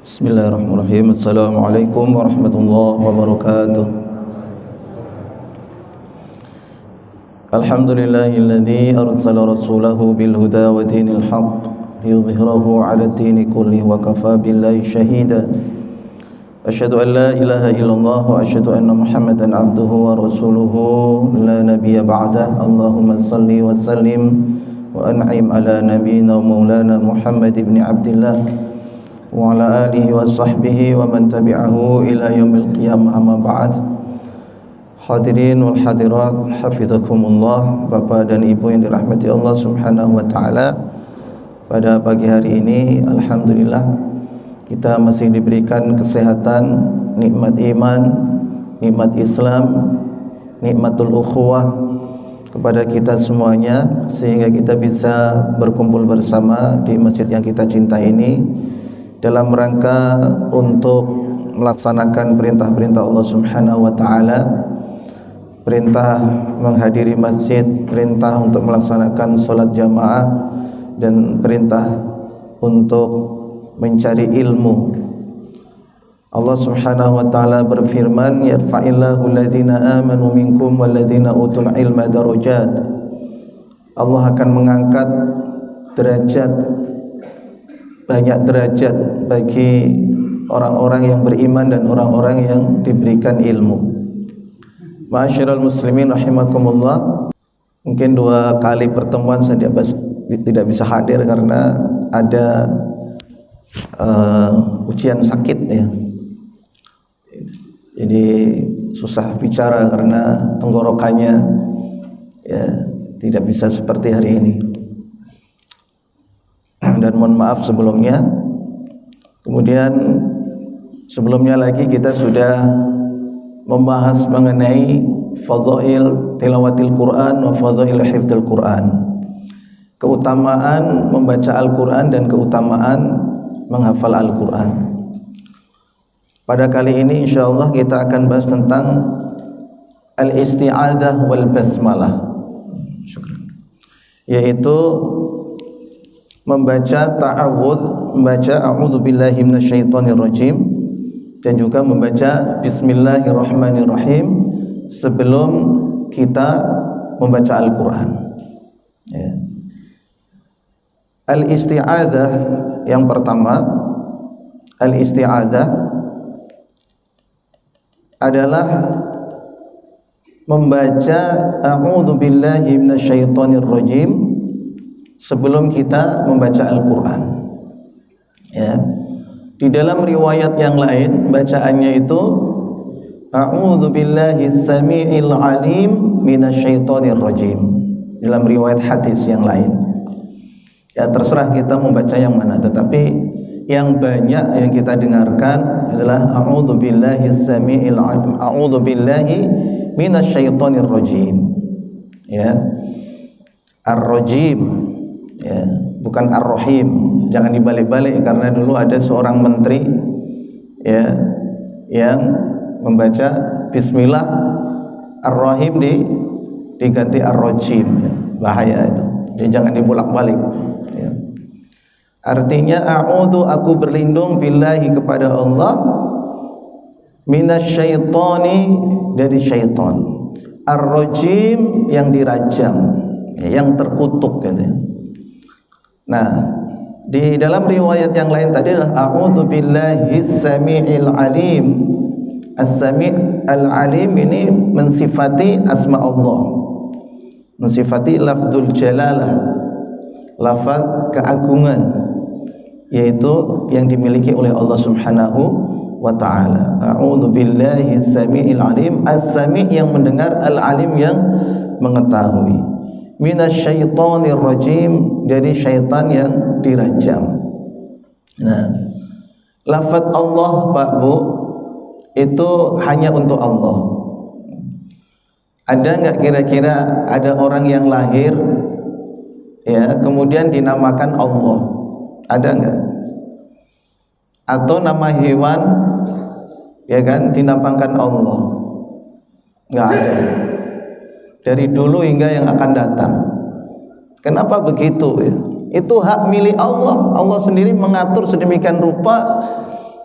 Bismillahirrahmanirrahim. Assalamualaikum warahmatullahi wabarakatuh. Alhamdulillahilladzi arsala rasulahu bil huda wa dinil haqq liyudhhirahu 'ala ad-dini kullihi wa kafaa billahi shahida. Asyhadu an la ilaha illallah wa asyhadu anna Muhammadan 'abduhu wa rasuluhu la nabiyya ba'dah. Allahumma shalli wa sallim wa an'im 'ala nabiyyina wa maulana Muhammad ibn Abdillah wa ala alihi wa sahbihi wa man tabi'ahu ila yaumil qiyamah, amma ba'd. Hadirin wal hadirat, hafizakumullah, Bapak dan Ibu yang dirahmati Allah Subhanahu wa taala. Pada pagi hari ini alhamdulillah kita masih diberikan kesehatan, nikmat iman, nikmat Islam, nikmatul ukhuwah kepada kita semuanya, sehingga kita bisa berkumpul bersama di masjid yang kita cintai ini dalam rangka untuk melaksanakan perintah-perintah Allah Subhanahu wa taala, perintah menghadiri masjid, perintah untuk melaksanakan salat jamaah, dan perintah untuk mencari ilmu. Allah Subhanahu wa taala berfirman, yarfa'illahu alladhina amanu minkum walladhina utul ilma darajat. Allah akan mengangkat derajat, banyak derajat bagi orang-orang yang beriman dan orang-orang yang diberikan ilmu. Ma'asyiral muslimin rahimakumullah, mungkin 2 kali pertemuan saya tidak bisa hadir karena ada ujian sakit ya. Jadi susah bicara karena tenggorokannya ya tidak bisa seperti hari ini. Dan mohon maaf sebelumnya. Kemudian sebelumnya lagi kita sudah membahas mengenai fadhail tilawatil Quran wa fadhail hifdzil Quran, keutamaan membaca Al-Quran dan keutamaan menghafal Al-Quran. Pada kali ini insyaallah kita akan bahas tentang al-isti'adzah wal basmalah, yaitu membaca ta'awudz, membaca a'udzubillahi minasyaitonirrajim, dan juga membaca bismillahirrahmanirrahim sebelum kita membaca Al-Quran ya. Al-isti'adzah yang pertama, al-isti'adzah adalah membaca a'udzubillahi minasyaitonirrajim sebelum kita membaca Al-Quran ya. Di dalam riwayat yang lain bacaannya itu a'udzu billahi samii'il 'alim minasyaitonir rajim. Dalam riwayat hadis yang lain ya, terserah kita membaca yang mana, tetapi yang banyak yang kita dengarkan adalah a'udzu billahi samii'il 'alim, a'udzu billahi minasyaitonir rajim ya. Ar-rajim ya, bukan Ar-Rahim. Jangan dibalik-balik, karena dulu ada seorang menteri ya yang membaca bismillah Ar-Rahim diganti Ar-Rajim ya. Bahaya itu. Jadi jangan dibolak-balik ya. Artinya a'udzu, aku berlindung, billahi, kepada Allah, minasyaitoni, dari syaitan, Ar-Rajim, yang dirajam ya, yang terkutuk gitu ya. Nah, di dalam riwayat yang lain tadi adalah a'udzu billahi samii'il 'alim. As-sami' al-'alim ini mensifati asma Allah, mensifati lafdzul jalalah, lafaz keagungan, yaitu yang dimiliki oleh Allah Subhanahu wa taala. A'udzu billahi samii'il 'alim, as-sami' yang mendengar, al-'alim yang mengetahui, minasyaitonir rajim, dari syaitan yang dirajam. Nah, lafaz Allah Pak Bu itu hanya untuk Allah. Ada nggak kira-kira ada orang yang lahir ya kemudian dinamakan Allah? Ada nggak? Atau nama hewan ya kan dinamakan Allah? Nggak ada. Dari dulu hingga yang akan datang. Kenapa begitu ya? Itu hak milik Allah. Allah sendiri mengatur sedemikian rupa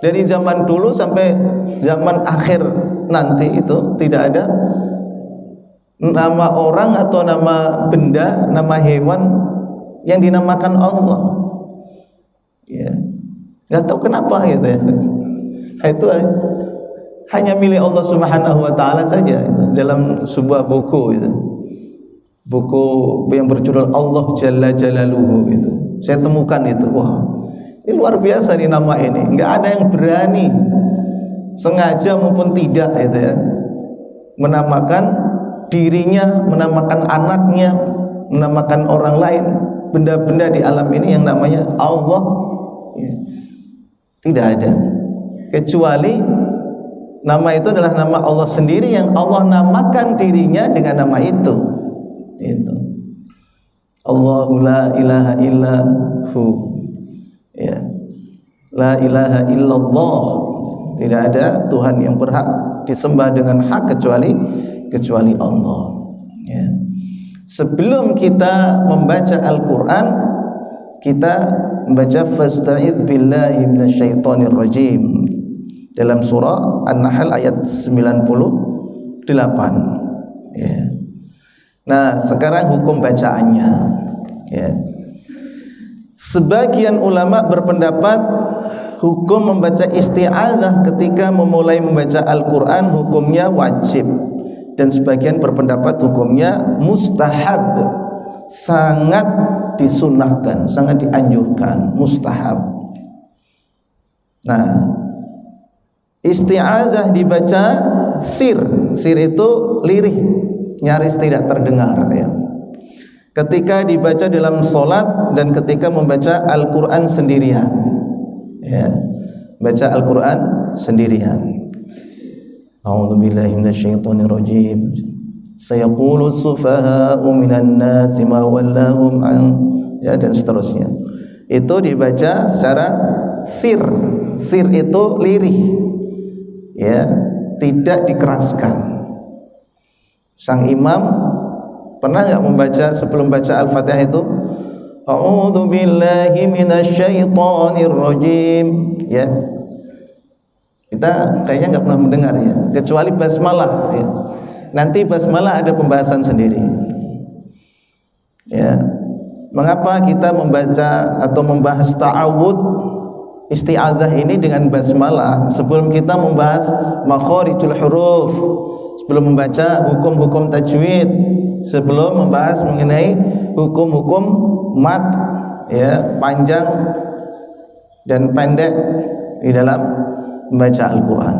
Dari zaman dulu sampai zaman akhir nanti itu tidak ada nama orang atau nama benda, nama hewan yang dinamakan Allah. Ya, nggak tahu kenapa gitu ya. Itu hanya milik Allah Subhanahu wa taala saja itu. Dalam sebuah buku itu. Buku yang berjudul Allah Jalla Jalaluhu itu. Saya temukan itu. Wah, ini luar biasa nih nama ini. Nggak ada yang berani sengaja maupun tidak itu ya menamakan dirinya, menamakan anaknya, menamakan orang lain, benda-benda di alam ini yang namanya Allah ya. Tidak ada, kecuali nama itu adalah nama Allah sendiri yang Allah namakan dirinya dengan nama itu. Allahu la ilaha illahu ya. La ilaha illallah. Tidak ada Tuhan yang berhak disembah dengan hak kecuali Allah ya. Sebelum kita membaca Al-Quran, kita membaca fasta'idz billahi minasyaitonir rajim dalam surah An-Nahl ayat 98 ya. Nah, sekarang hukum bacaannya ya. Sebagian ulama berpendapat hukum membaca isti'adzah ketika memulai membaca Al-Quran hukumnya wajib, dan sebagian berpendapat hukumnya mustahab, sangat disunahkan, sangat dianjurkan, mustahab. Nah, isti'adzah dibaca sir itu lirih, nyaris tidak terdengar ya. Ketika dibaca dalam sholat dan ketika membaca Al-Quran sendirian ya, baca Al-Quran sendirian. A'udzubillahi minasyaitonir rajim. Sayaqulu sufaha'u minan nasi ma wallahum an, ya, dan seterusnya. Itu dibaca secara sir. Sir itu lirih ya, tidak dikeraskan. Sang imam pernah enggak membaca sebelum baca Al-Fatihah itu A'udzubillahi minasyaitonir rajim ya. Kita kayaknya enggak pernah mendengar ya, kecuali basmalah ya. Nanti basmalah ada pembahasan sendiri ya. Mengapa kita membaca atau membahas ta'awud isti'adzah ini dengan basmalah sebelum kita membahas makharijul huruf, sebelum membaca hukum-hukum tajwid, sebelum membahas mengenai hukum-hukum mat ya, panjang dan pendek di dalam membaca Al-Quran.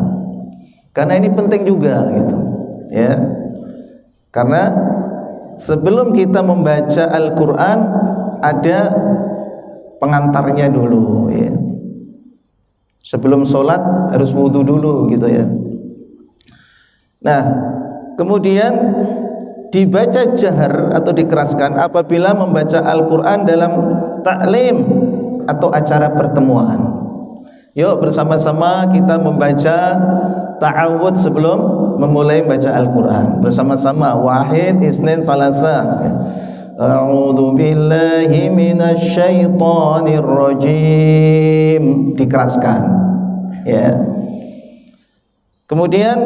Karena ini penting juga gitu ya. Karena sebelum kita membaca Al-Quran ada pengantarnya dulu ya. Sebelum sholat harus wudhu dulu gitu ya. Nah, kemudian dibaca jahar atau dikeraskan apabila membaca Al-Quran dalam taklim atau acara pertemuan. Yuk bersama-sama kita membaca ta'awud sebelum memulai baca Al-Quran bersama-sama. Wahid, isnin, salasa. A'udzu billahi minasyaitonir rajim, dikeraskan ya. Kemudian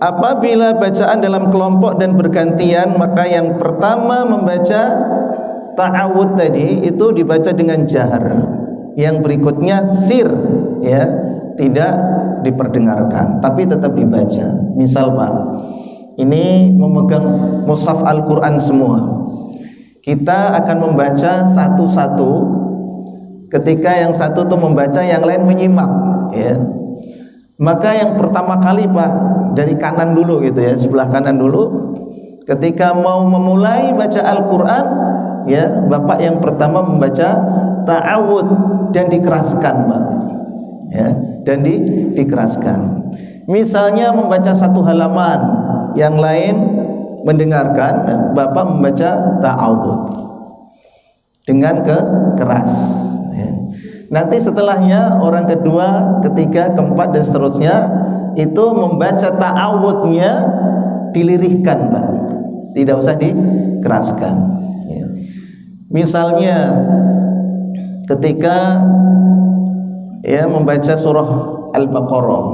apabila bacaan dalam kelompok dan bergantian, maka yang pertama membaca ta'awud tadi itu dibaca dengan jahar, yang berikutnya sir ya, tidak diperdengarkan tapi tetap dibaca. Misal Pak, ini memegang mushaf Al-Quran semua, kita akan membaca satu-satu. Ketika yang satu tuh membaca, yang lain menyimak ya. Maka yang pertama kali Pak, dari kanan dulu gitu ya, sebelah kanan dulu. Ketika mau memulai baca Al-Quran ya, Bapak yang pertama membaca ta'awud dan dikeraskan Pak ya, dan dikeraskan. Misalnya membaca satu halaman, yang lain mendengarkan, Bapak membaca ta'awud dengan keras ya. Nanti setelahnya orang kedua, ketiga, keempat dan seterusnya itu membaca ta'awudnya dilirihkan Pak, tidak usah dikeraskan ya. Misalnya ketika ya membaca surah Al-Baqarah,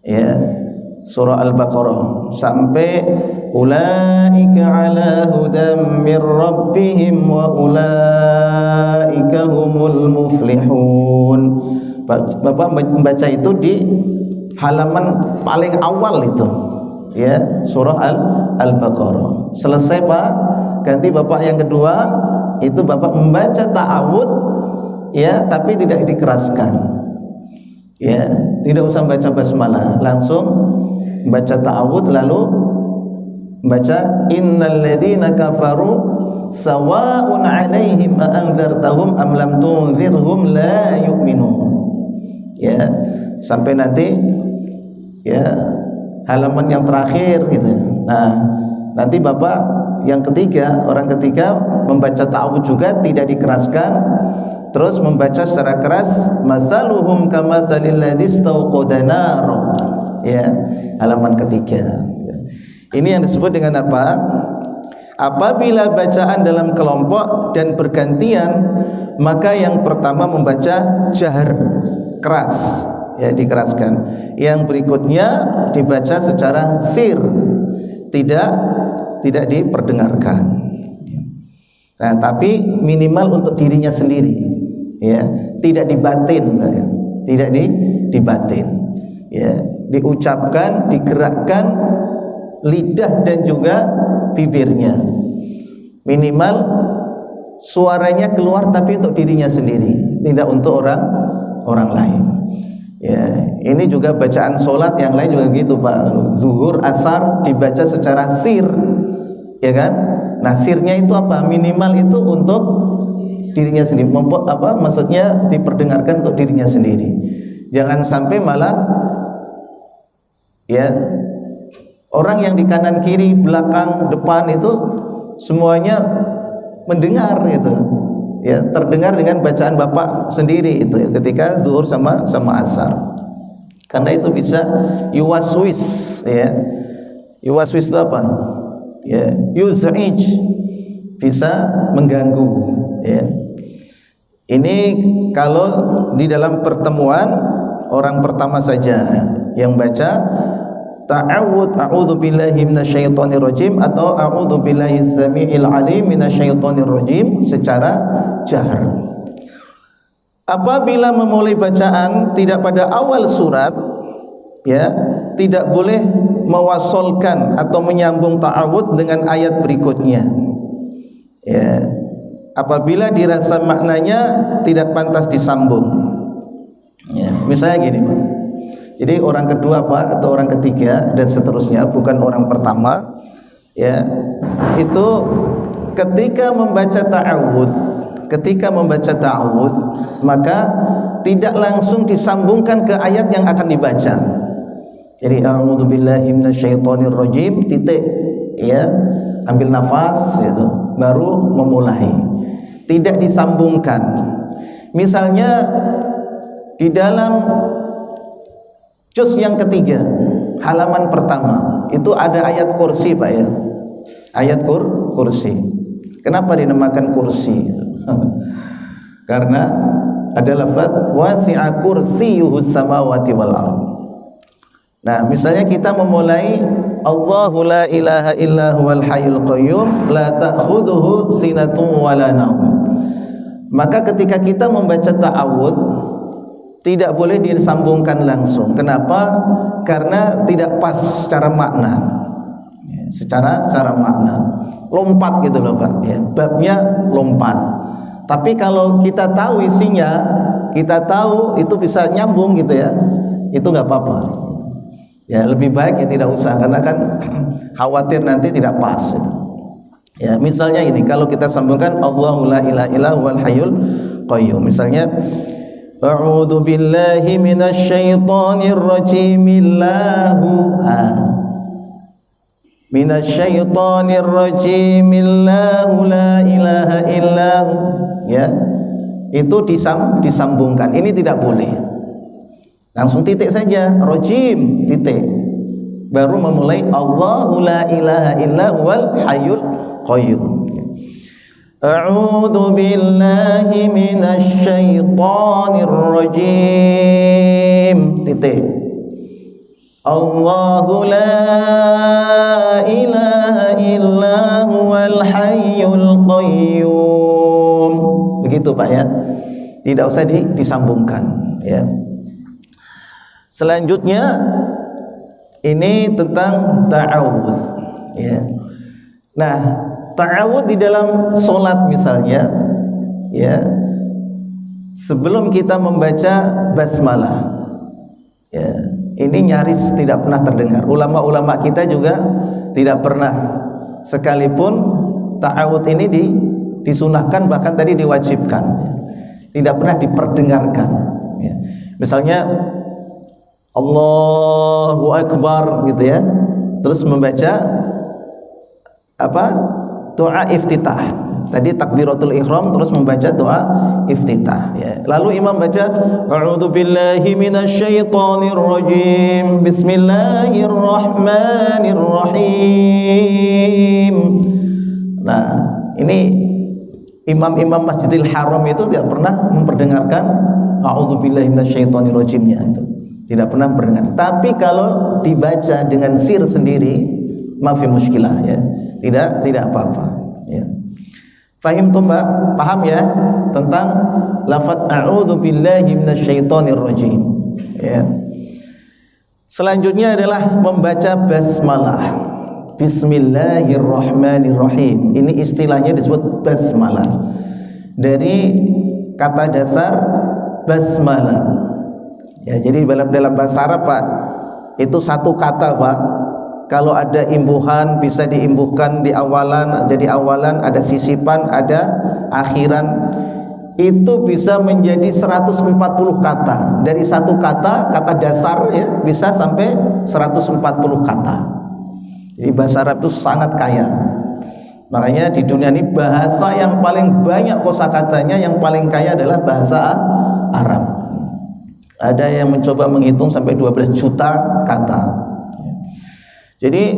ya surah Al-Baqarah sampai ulaika ala hudam mir rabbihim wa ulaika humul muflihun. Bapak membaca itu di halaman paling awal itu, ya surah Al-Baqarah. Selesai Pak, ganti Bapak yang kedua, itu Bapak membaca ta'awud, ya tapi tidak dikeraskan, ya tidak usah baca basmalah, langsung baca ta'awud lalu baca innal ladzina kafaru sawa'un 'alaihim a anzartahum am lam tunzirhum la yu'minun, ya sampai nanti ya halaman yang terakhir gitu. Nah, nanti Bapak yang ketiga, orang ketiga membaca ta'awud juga tidak dikeraskan, terus membaca secara keras mathaluhum kamathalil ladzi istawqada nar, ya halaman ketiga. Ini yang disebut dengan apa? Apabila bacaan dalam kelompok dan bergantian, maka yang pertama membaca jahar, keras, ya dikeraskan. Yang berikutnya dibaca secara sir, tidak diperdengarkan. Nah, tapi minimal untuk dirinya sendiri, ya tidak dibatin, ya. Tidak dibatin, ya diucapkan, digerakkan lidah dan juga bibirnya, minimal suaranya keluar tapi untuk dirinya sendiri, tidak untuk orang lain. Ya, ini juga bacaan sholat yang lain juga gitu Pak. Zuhur, asar dibaca secara sir, ya kan? Nah sirnya itu apa? Minimal itu untuk dirinya sendiri. Maksudnya diperdengarkan untuk dirinya sendiri. Jangan sampai malah ya orang yang di kanan, kiri, belakang, depan itu semuanya mendengar gitu, ya terdengar dengan bacaan Bapak sendiri itu ya, ketika zuhur sama asar. Karena itu bisa yuwaswis, ya yuwaswis itu apa? Ya yuz'ij, bisa mengganggu, ya. Ini kalau di dalam pertemuan orang pertama saja yang baca ta'awud, a'udzu billahi minasyaitonir rajim atau a'udzu billahi samiil alim minasyaitonir rajim secara jahar. Apabila memulai bacaan tidak pada awal surat, ya tidak boleh mewasolkan atau menyambung ta'awud dengan ayat berikutnya, ya apabila dirasa maknanya tidak pantas disambung, ya misalnya gini Pak. Jadi orang kedua Pak atau orang ketiga dan seterusnya, bukan orang pertama, ya itu ketika membaca ta'awud maka tidak langsung disambungkan ke ayat yang akan dibaca. Jadi a'udzubillahi minasyaitonir rajim titik, ya ambil nafas gitu, baru memulai, tidak disambungkan. Misalnya di dalam juz yang ketiga, halaman pertama, itu ada ayat kursi Pak ya. Ayat kursi. Kenapa dinamakan kursi? Karena ada lafaz wasi'a kursiyyuhus samawati wal ardh. Nah, misalnya kita memulai Allahu la ilaha illa huwal hayyul qayyum la ta'khudhuhu sinatun wala naum. Maka ketika kita membaca ta'awudz tidak boleh disambungkan langsung. Kenapa? Karena tidak pas secara makna. Secara makna. Lompat gitu loh Pak, ya. Babnya lompat. Tapi kalau kita tahu isinya, kita tahu itu bisa nyambung gitu ya, itu nggak apa-apa. Ya lebih baik ya tidak usah, karena kan khawatir nanti tidak pas gitu. Ya misalnya ini, kalau kita sambungkan Allahu la ilaha illa huwal hayyul qayyum, misalnya a'udzu billahi minasyaitonir rajim minasyaitonir rajim Allahu la ilaha illahu, ya itu disambungkan. Ini tidak boleh langsung titik saja, rajim titik, baru memulai Allahu la ilaha illa huwal hayyul qayyum. A'udzu billahi minasy syaithanir rajim. Titik. Allahu la ilaha illa huwal hayyul qayyum. Begitu Pak ya. Tidak usah disambungkan ya. Selanjutnya ini tentang ta'awudz ya. Nah, ta'awudz di dalam sholat misalnya ya, sebelum kita membaca basmalah ya, ini nyaris tidak pernah terdengar. Ulama-ulama kita juga tidak pernah, sekalipun ta'awudz ini disunahkan, bahkan tadi diwajibkan ya, tidak pernah diperdengarkan ya. Misalnya Allahu Akbar gitu ya, terus membaca apa? Doa iftitah. Tadi takbiratul ihram, terus membaca doa iftitah ya. Lalu imam baca a'udzu billahi minasyaitonir rajim. Bismillahirrahmanirrahim. Nah, ini imam-imam Masjidil Haram itu tidak pernah memperdengarkan a'udzu billahi minasyaitonir rajimnya itu. Tidak pernah mendengar. Tapi kalau dibaca dengan sir sendiri, mafi muskilah ya. Tidak apa-apa ya. Fahim tuh Mbak, paham ya tentang lafaz a'udzu billahi minasyaitonir rajim ya. Selanjutnya adalah membaca basmalah. Bismillahirrahmanirrahim. Ini istilahnya disebut basmalah. Dari kata dasar basmalah. Ya, jadi dalam bahasa Arab Pak, itu satu kata Pak. Kalau ada imbuhan bisa diimbuhkan di awalan, jadi awalan, ada sisipan, ada akhiran. Itu bisa menjadi 140 kata. Dari satu kata dasar ya, bisa sampai 140 kata. Jadi bahasa Arab itu sangat kaya. Makanya di dunia ini bahasa yang paling banyak kosakatanya, yang paling kaya adalah bahasa Arab. Ada yang mencoba menghitung sampai 12 juta kata. Jadi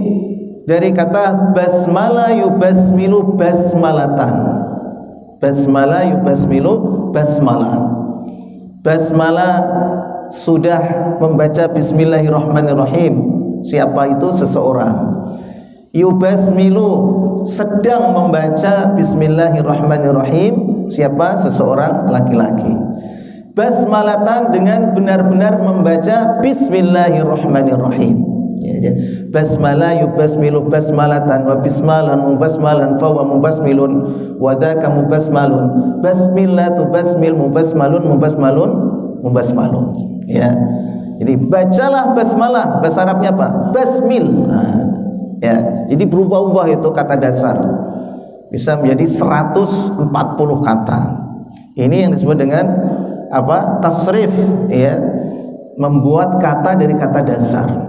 dari kata basmalah yubasmilu basmalatan. Basmalah yubasmilu basmalah. Basmalah sudah membaca bismillahirrahmanirrahim. Siapa itu? Seseorang. Yubasmilu sedang membaca bismillahirrahmanirrahim. Siapa? Seseorang laki-laki. Basmalatan dengan benar-benar membaca bismillahirrahmanirrahim. Ya, basmalah yubasmilu basmalatan wa bismalan mubasmalan fa wa mubasmilun wa dzaka mubasmalun basmillatu basmil mubasmalun ya. Jadi bacalah basmalah, bahasa Arabnya apa? Basmil. Nah, ya. Jadi berubah-ubah itu kata dasar. Bisa menjadi 140 kata. Ini yang disebut dengan apa? Tasrif ya. Membuat kata dari kata dasar.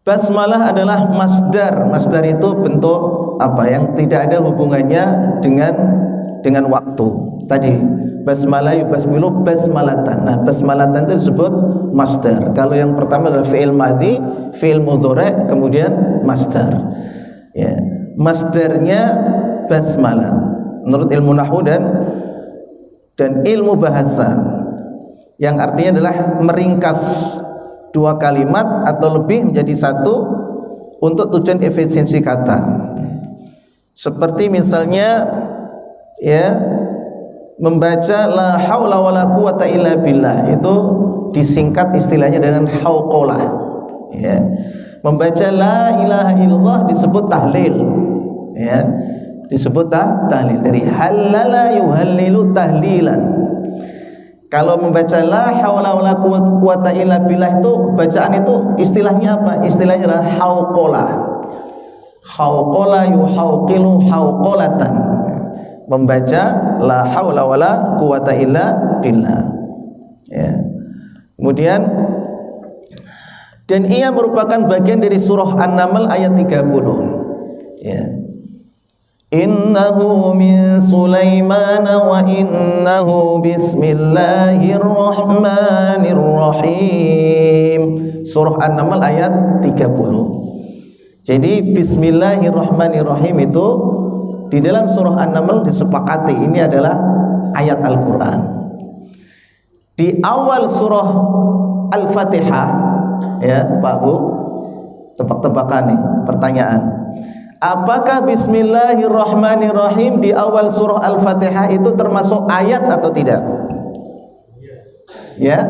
Basmalah adalah masdar. Masdar itu bentuk apa yang tidak ada hubungannya dengan waktu. Tadi basmalah yubasmilu basmalatan. Nah, basmalatan itu disebut masdar. Kalau yang pertama adalah fi'il madhi, fi'il mudhari', kemudian masdar. Ya, masdarnya basmalah. Menurut ilmu nahwu dan ilmu bahasa, yang artinya adalah meringkas dua kalimat atau lebih menjadi satu untuk tujuan efisiensi kata. Seperti misalnya ya, membaca la haula wala quwata illa billah, itu disingkat istilahnya dengan hauqalah ya. Membaca la ilaha illallah disebut tahlil ya, disebut tahlil. Dari halala yuhallilu tahlilan. Kalau membaca la haula wala quwata illa billah itu bacaan itu istilahnya apa? Istilahnya adalah hauqalah. Hauqala yuhauqilu hauqalatan. Membaca la haula wala quwata illa billah. Ya. Kemudian dan ia merupakan bagian dari surah An-Naml ayat 30. Ya. Innahu min Sulaiman wa innahu bismillahirrahmanirrahim. Surah An-Naml ayat 30. Jadi bismillahirrahmanirrahim itu di dalam surah An-Naml disepakati ini adalah ayat Al-Quran. Di awal surah Al-Fatihah, ya Pak Bu, tebak-tebakan nih pertanyaan. Apakah Bismillahirrahmanirrahim di awal surah Al-Fatihah itu termasuk ayat atau tidak? Ya.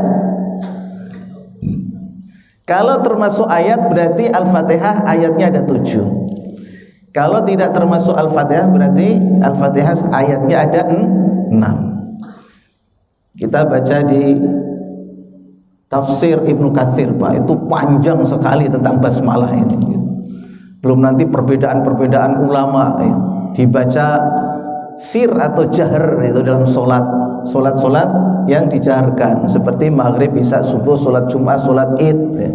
Kalau termasuk ayat berarti Al-Fatihah ayatnya ada 7. Kalau tidak termasuk Al-Fatihah berarti Al-Fatihah ayatnya ada 6. Kita baca di tafsir Ibnu Katsir, Pak, itu panjang sekali tentang basmalah ini. Belum nanti perbedaan-perbedaan ulama ya. Dibaca sir atau jahr itu dalam solat yang dijaharkan seperti maghrib, isya, subuh, solat Jumat, solat Id, ya.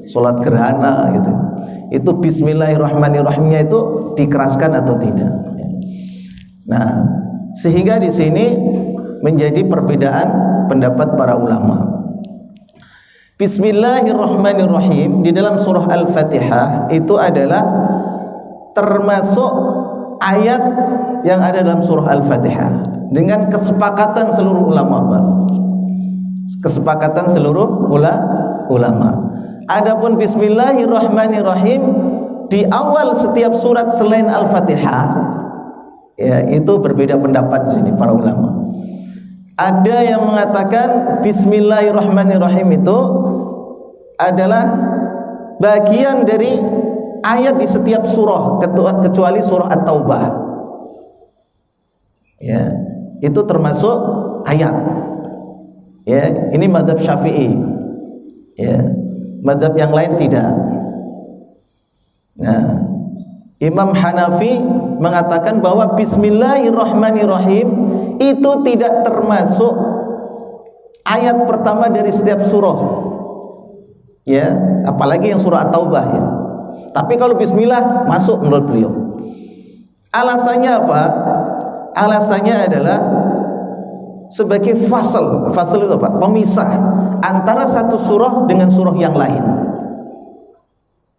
Solat gerhana gitu. Itu Bismillahirrahmanirrahimnya itu dikeraskan atau tidak. Nah, sehingga di sini menjadi perbedaan pendapat para ulama. Bismillahirrahmanirrahim di dalam surah Al-Fatihah itu adalah termasuk ayat yang ada dalam surah Al-Fatihah dengan kesepakatan seluruh ulama, Pak. Kesepakatan seluruh ulama. Adapun Bismillahirrahmanirrahim di awal setiap surat selain Al-Fatihah, ya itu berbeda pendapat di sini para ulama. Ada yang mengatakan Bismillahirrahmanirrahim itu adalah bagian dari ayat di setiap surah kecuali surah At-Taubah. Ya, itu termasuk ayat. Ya, ini mazhab Syafi'i. Ya, mazhab yang lain tidak. Nah, Imam Hanafi mengatakan bahwa Bismillahirrahmanirrahim itu tidak termasuk ayat pertama dari setiap surah. Ya, apalagi yang surah At-Taubah ya. Tapi kalau bismillah masuk menurut beliau. Alasannya apa? Alasannya adalah sebagai fasal. Fasal itu apa? Pemisah antara satu surah dengan surah yang lain.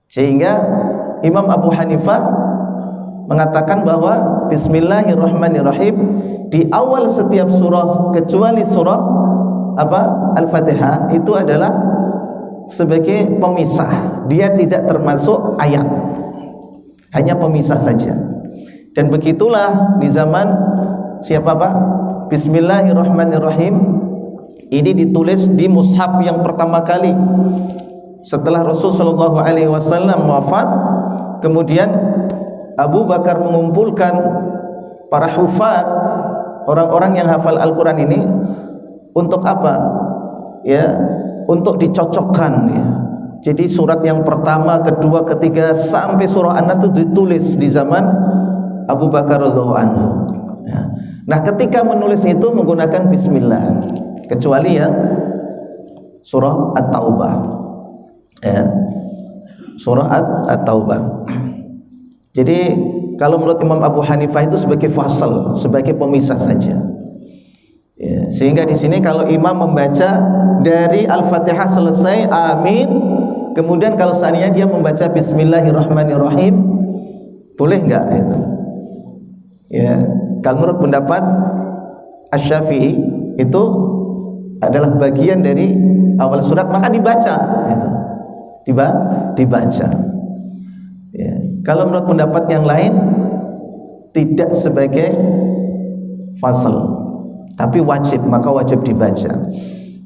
Sehingga Imam Abu Hanifah mengatakan bahwa Bismillahirrahmanirrahim di awal setiap surah kecuali surah Al-Fatihah itu adalah sebagai pemisah. Dia tidak termasuk ayat, hanya pemisah saja. Dan begitulah di zaman siapa Pak? Bismillahirrahmanirrahim ini ditulis di mushaf yang pertama kali setelah Rasul sallallahu alaihi wasallam wafat. Kemudian Abu Bakar mengumpulkan para hufaz, orang-orang yang hafal Al-Quran ini untuk apa? Ya, untuk dicocokkan ya. Jadi surat yang pertama, kedua, ketiga sampai surah An-Nas itu ditulis di zaman Abu Bakar radhiyallahu anhu. Ya. Nah, ketika menulis itu menggunakan bismillah, kecuali ya surah At-Taubah. Ya. Surah At-Taubah. Jadi kalau menurut Imam Abu Hanifah itu sebagai fasal, sebagai pemisah saja. Ya, sehingga di sini kalau imam membaca dari Al-Fatihah selesai amin, kemudian kalau seandainya dia membaca Bismillahirrahmanirrahim, boleh enggak itu? Ya, kalau menurut pendapat Asy-Syafi'i itu adalah bagian dari awal surat, maka dibaca gitu. Dibaca. Ya. Kalau menurut pendapat yang lain tidak sebagai fasal, tapi wajib, maka wajib dibaca.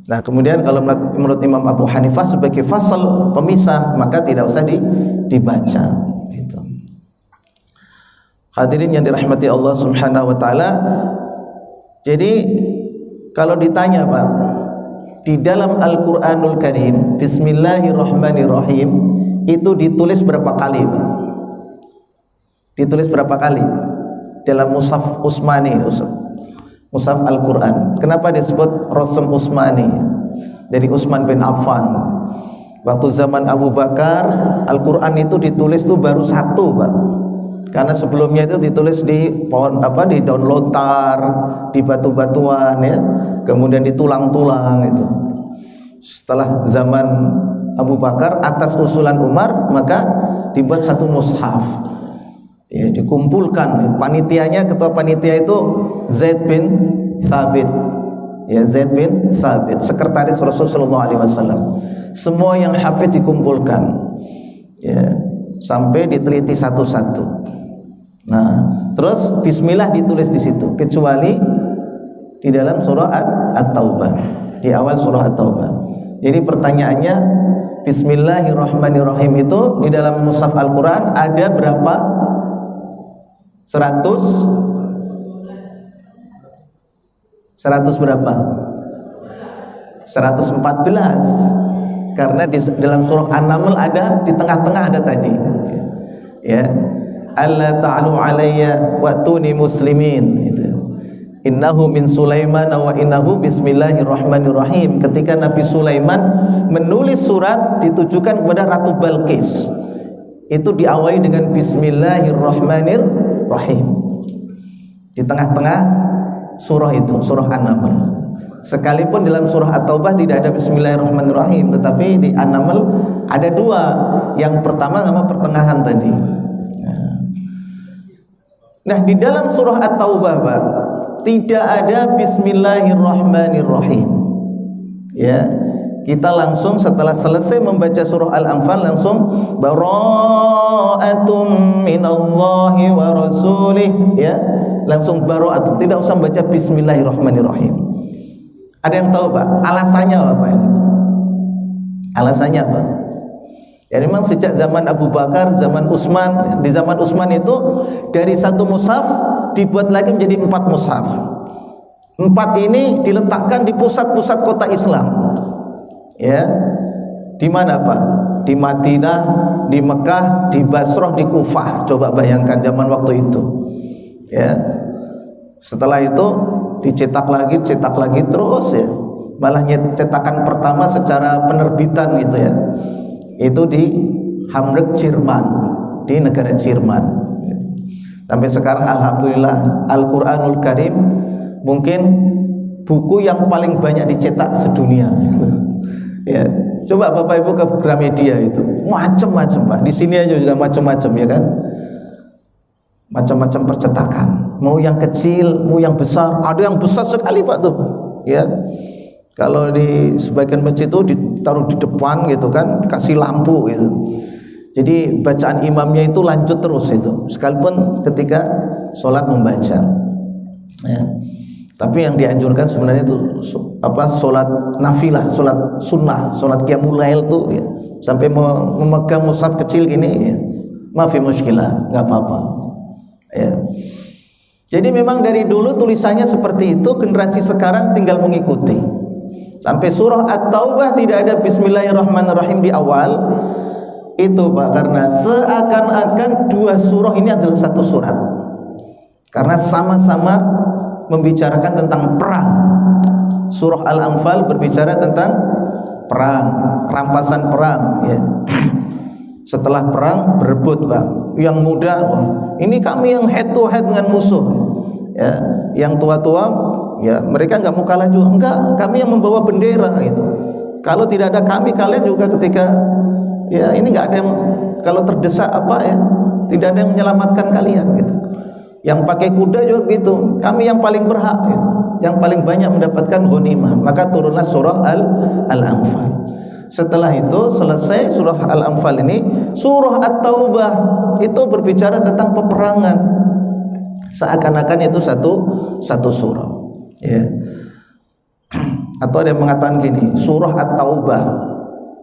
Nah, kemudian kalau menurut Imam Abu Hanifah sebagai fasal, pemisah, maka tidak usah dibaca. Gitu. Hadirin yang dirahmati Allah Subhanahu wa taala. Jadi kalau ditanya Pak, di dalam Al-Qur'anul Karim Bismillahirrahmanirrahim itu ditulis berapa kali Pak? Ditulis berapa kali? Dalam Mushaf Utsmani, Mushaf Al-Quran. Kenapa disebut Rasm Utsmani? Dari Utsman bin Affan. Waktu zaman Abu Bakar, Al-Quran itu ditulis tuh baru satu Pak. Karena sebelumnya itu ditulis di pohon di daun lontar, di batu-batuan ya, kemudian di tulang-tulang itu. Setelah zaman Abu Bakar atas usulan Umar, maka dibuat satu mushaf. Ya, dikumpulkan. Panitianya, ketua panitia itu Zaid bin Thabit. Ya, Zaid bin Thabit, sekretaris Rasulullah SAW. Semua yang hafid dikumpulkan. Ya, sampai diteliti satu-satu. Nah, terus bismillah ditulis di situ, kecuali di dalam surah At-Taubah, di awal surah At-Taubah. Jadi pertanyaannya, Bismillahirrahmanirrahim itu di dalam mushaf Al-Quran ada berapa? 100 berapa? 114. Karena di dalam surah An-Naml ada, di tengah-tengah ada tadi. Ya. Alla ta'alu alayya wa'tuni muslimin. Itu. Innahu min Sulaiman wa innahu bismillahirrahmanirrahim. Ketika Nabi Sulaiman menulis surat ditujukan kepada Ratu Balqis, itu diawali dengan bismillahirrahmanirrahim. Di tengah-tengah surah itu, surah An-Naml. Sekalipun dalam surah At-Taubah tidak ada bismillahirrahmanirrahim, tetapi di An-Naml ada dua. Yang pertama sama pertengahan tadi. Nah, di dalam surah At-Taubah, Pak, tidak ada bismillahirrahmanirrahim. Ya, kita langsung setelah selesai membaca surah Al-Anfal langsung bara'atum minallahi wa rasulih, ya. Langsung bara'atum, tidak usah baca bismillahirrahmanirrahim. Ada yang tahu, Pak? Alasannya apa ini? Alasannya apa? Ya, memang sejak zaman Abu Bakar, zaman Utsman, di zaman Utsman itu dari satu mushaf dibuat lagi menjadi 4 mushaf. 4 ini diletakkan di pusat-pusat kota Islam. Ya, di mana, Pak? Di Madinah, di Mekah, di Basrah, di Kufah. Coba bayangkan zaman waktu itu. Ya, setelah itu dicetak lagi terus, ya. Malah cetakan pertama secara penerbitan gitu, ya. Itu di Hamburg, Jerman, di negara Jerman. Sampai sekarang alhamdulillah Al-Qur'anul Karim mungkin buku yang paling banyak dicetak sedunia. Ya, coba Bapak Ibu ke Gramedia itu, macam-macam, Pak. Di sini aja juga macam-macam, ya kan? Macam-macam percetakan. Mau yang kecil, mau yang besar. Ada yang besar sekali, Pak, tuh. Ya. Kalau di sebagian masjid itu ditaruh di depan gitu kan, kasih lampu gitu. Jadi bacaan imamnya itu lanjut terus itu, sekalipun ketika sholat membaca. Ya. Tapi yang dianjurkan sebenarnya itu sholat nafilah, sholat sunnah, sholat qiyamul lail tuh, ya. Sampai memegang mushaf kecil gini, ya. Maafi muskilah, nggak apa-apa. Ya. Jadi memang dari dulu tulisannya seperti itu, generasi sekarang tinggal mengikuti. Sampai surah At-Taubah tidak ada bismillahirrahmanirrahim di awal. Itu, Pak, karena seakan-akan 2 surah ini adalah satu surat. Karena sama-sama membicarakan tentang perang. Surah Al-Anfal berbicara tentang perang, rampasan perang, ya. Setelah perang berebut, Pak. Yang muda, ini kami yang head to head dengan musuh. Ya, yang tua-tua, ya mereka nggak mau kalah juga. Enggak, kami yang membawa bendera gitu. Kalau tidak ada kami, kalian juga ketika, ya ini nggak ada yang, kalau terdesak apa, ya tidak ada yang menyelamatkan kalian gitu. Yang pakai kuda juga gitu, kami yang paling berhak gitu, yang paling banyak mendapatkan ghanimah. Maka turunlah surah Al-Anfal. Setelah itu selesai surah Al-Anfal ini, surah At-Taubah itu berbicara tentang peperangan. Seakan-akan itu satu surah, ya. Atau ada yang mengatakan gini, surah At-Taubah,